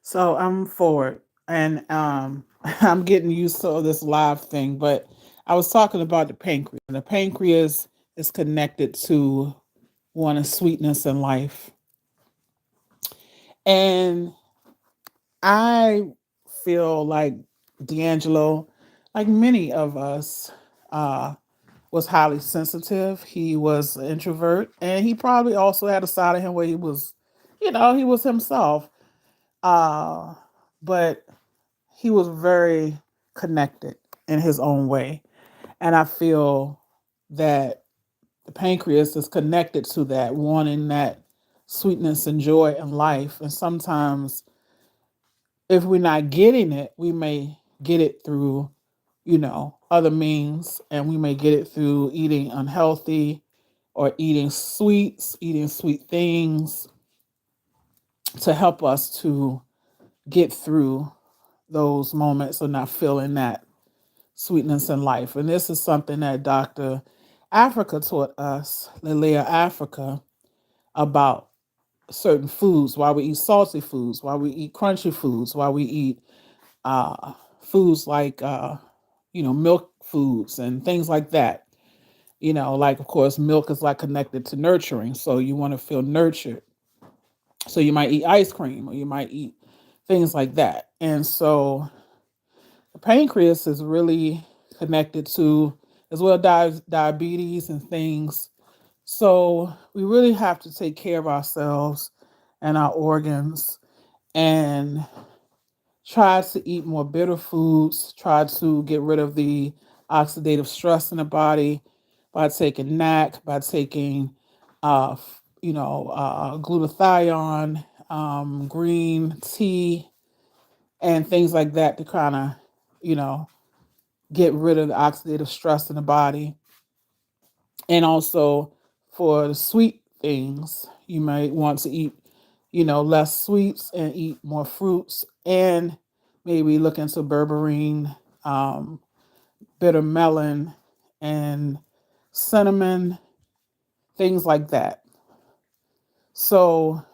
So I'm forward, and I'm getting used to this live thing. But I was talking about the pancreas. The pancreas is connected to wanting sweetness in life, and I feel like D'Angelo, like many of us, uh, was highly sensitive. He was an introvert, and he probably also had a side of him where he was, he was himself. Uh, but he was very connected in his own way. And I feel that the pancreas is connected to that, wanting that sweetness and joy in life. And sometimes, if we're not getting it, we may get it through, other means, and we may get it through eating unhealthy or eating sweets, eating sweet things to help us to get through those moments of not feeling that sweetness in life. And this is something that Dr. Africa taught us, Lilia Africa, about certain foods, why we eat salty foods, why we eat crunchy foods, why we eat uh, foods like, milk foods and things like that. Like, of course, milk is like connected to nurturing. So you want to feel nurtured. So you might eat ice cream or you might eat things like that. And so the pancreas is really connected to as well diabetes and things. So we really have to take care of ourselves and our organs and try to eat more bitter foods, try to get rid of the oxidative stress in the body by taking NAC, by taking, glutathione, green tea, and things like that to kind of, you know, get rid of the oxidative stress in the body. And also for the sweet things, you might want to eat, less sweets and eat more fruits and maybe look into berberine, um, bitter melon, and cinnamon, things like that. So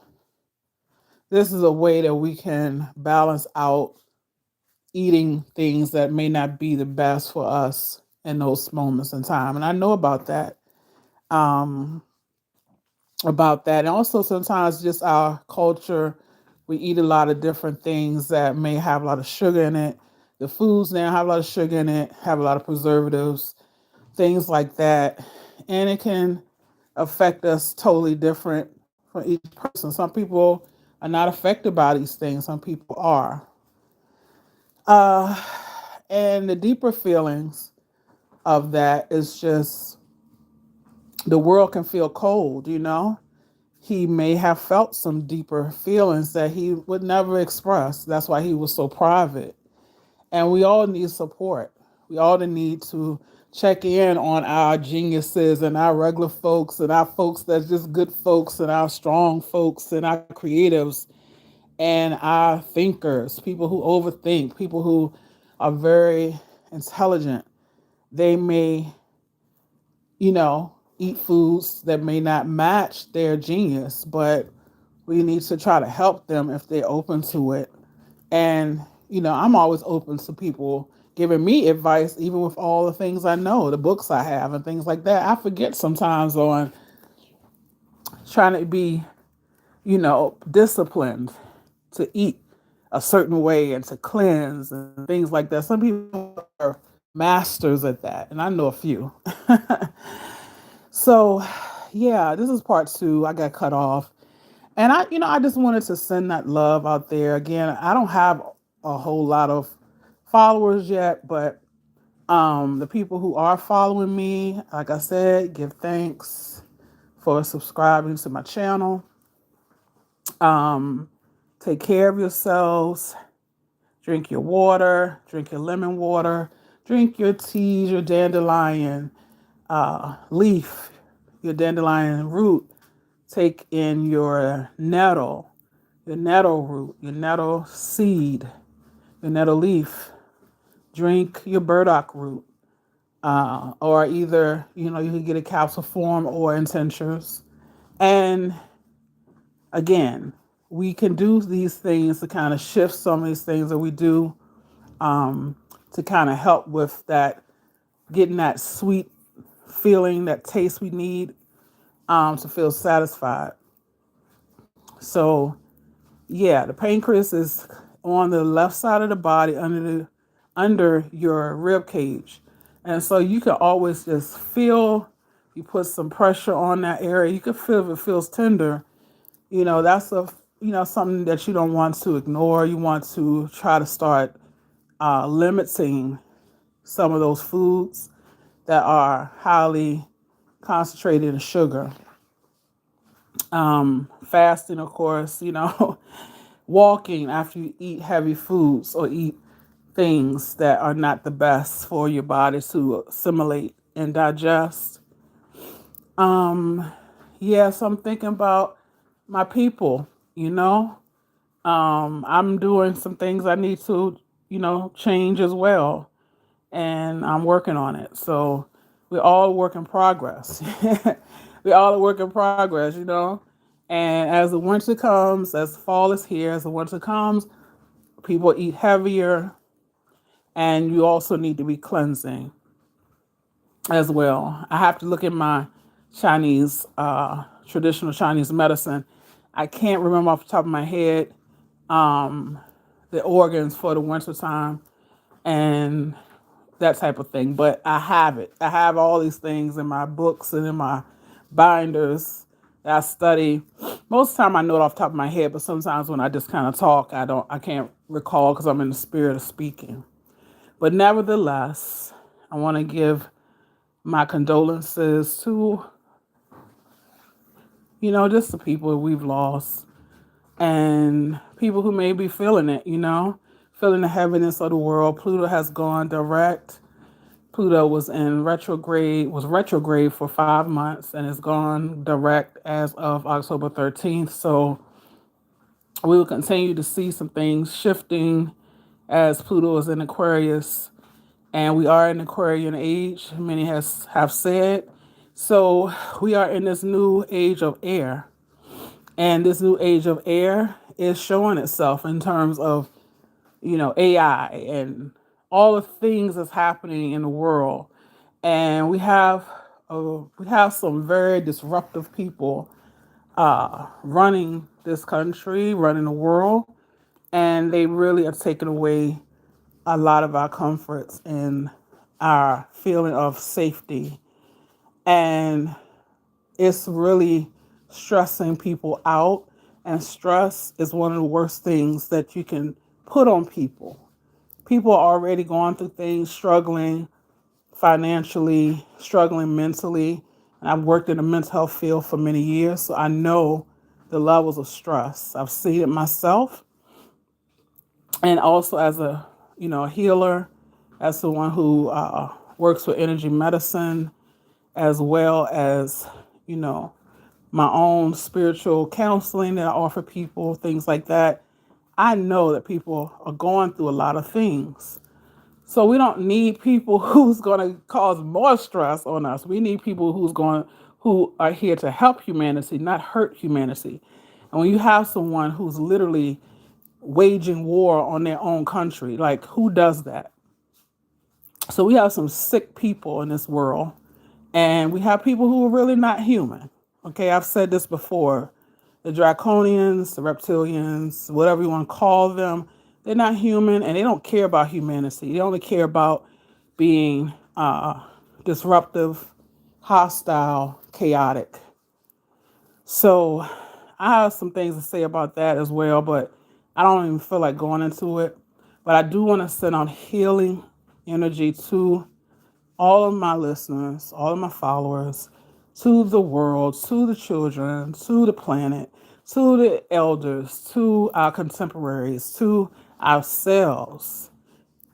this is a way that we can balance out eating things that may not be the best for us in those moments in time. And I know um, about that. And also sometimes just our culture, we eat a lot of different things that may have a lot of sugar in it. The foods now have a lot of sugar in it, have a lot of preservatives, things like that. And it can affect us totally different for each person. Some people are not affected by these things, some people are. Uh, and the deeper feelings of that is just the world can feel cold, He may have felt some deeper feelings that he would never express. That's why he was so private. And we all need support. We all need to check in on our geniuses and our regular folks and our folks that's just good folks and our strong folks and our creatives and our thinkers, people who overthink, people who are very intelligent. They may, eat foods that may not match their genius, but we need to try to help them if they're open to it. And, I'm always open to people giving me advice, even with all the things I know, the books I have, and things like that. I forget sometimes on trying to be, disciplined to eat a certain way and to cleanse and things like that. Some people are masters at that, and I know a few. So, yeah, this is part two. I got cut off. And I just wanted to send that love out there. Again, I don't have a whole lot of followers yet, but the people who are following me, like I said, give thanks for subscribing to my channel. Um, Take care of yourselves. Drink your water, drink your lemon water, drink your teas, your dandelion leaf, your dandelion root. Take in your nettle root, your nettle seed, your nettle leaf. Drink your burdock root, or either you can get a capsule form or in tinctures. And again, we can do these things to kind of shift some of these things that we do, to kind of help with that, getting that sweet feeling, that taste we need, to feel satisfied. So yeah, the pancreas is on the left side of the body under your rib cage. And so you can always just feel, you put some pressure on that area, you can feel if it feels tender. That's something that you don't want to ignore. You want to try to start limiting some of those foods that are highly concentrated in sugar. Fasting, of course, walking after you eat heavy foods or eat things that are not the best for your body to assimilate and digest. Yes, I'm thinking about my people, you know. I'm doing some things I need to, change as well. And I'm working on it. So we're all a work in progress. We all a work in progress. And as the winter comes, as fall is here, as the winter comes, people eat heavier, and you also need to be cleansing as well. I have to look at my Chinese, traditional Chinese medicine. I can't remember off the top of my head um, the organs for the winter time and that type of thing. But I have it. I have all these things in my books and in my binders that I study. Most of the time I know it off the top of my head, but sometimes when I just kind of talk, I can't recall because I'm in the spirit of speaking. But nevertheless, I want to give my condolences to, just the people we've lost and people who may be feeling it, feeling the heaviness of the world. Pluto has gone direct. Pluto was retrograde for 5 months and is gone direct as of October 13th. So we will continue to see some things shifting as Pluto is in Aquarius, and we are in Aquarian age. Many have said. So we are in this new age of air, and this new age of air is showing itself in terms of AI and all the things that's happening in the world. And we have some very disruptive people running this country, running the world, and they really are taking away a lot of our comforts and our feeling of safety. And it's really stressing people out. And stress is one of the worst things that you can put on people. People are already going through things, struggling financially, struggling mentally. And I've worked in the mental health field for many years, so I know the levels of stress. I've seen it myself, and also as a healer, as someone who works with energy medicine, as well as you know my own spiritual counseling that I offer people, things like that. I know that people are going through a lot of things. So we don't need people who's going to cause more stress on us. We need people who are here to help humanity, not hurt humanity. And when you have someone who's literally waging war on their own country, like who does that? So we have some sick people in this world, and we have people who are really not human. Okay, I've said this before. The draconians, the reptilians, whatever you want to call them, they're not human and they don't care about humanity. They only care about being disruptive, hostile, chaotic. So I have some things to say about that as well, but I don't even feel like going into it. But I do want to send out healing energy to all of my listeners, all of my followers, to the world, to the children, to the planet, to the elders, to our contemporaries, to ourselves.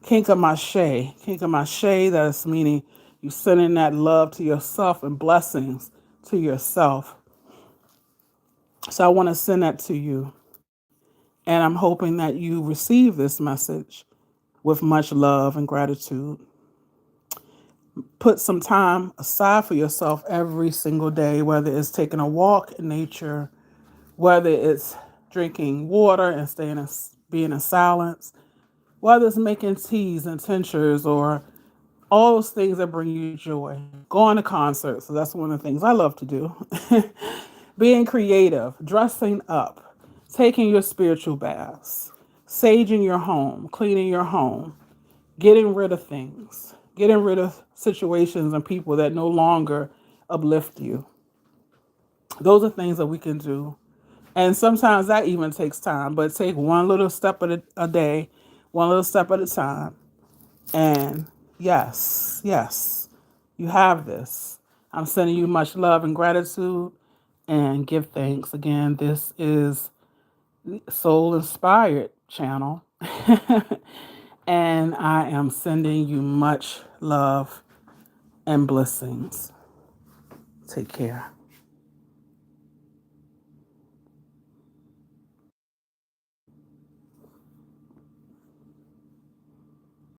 Kinkamashe, that is meaning you sending that love to yourself and blessings to yourself. So I want to send that to you. And I'm hoping that you receive this message with much love and gratitude. Put some time aside for yourself every single day, whether it's taking a walk in nature, whether it's drinking water and being in silence, whether it's making teas and tinctures or all those things that bring you joy. Going to concerts, so that's one of the things I love to do. Being creative, dressing up, taking your spiritual baths, saging your home, cleaning your home, getting rid of things, getting rid of situations and people that no longer uplift you. Those are things that we can do. And sometimes that even takes time, but take one little step at a day, one little step at a time. And yes, yes, you have this. I'm sending you much love and gratitude and give thanks. Again, this is Soul Inspired channel. And I am sending you much love and blessings. Take care.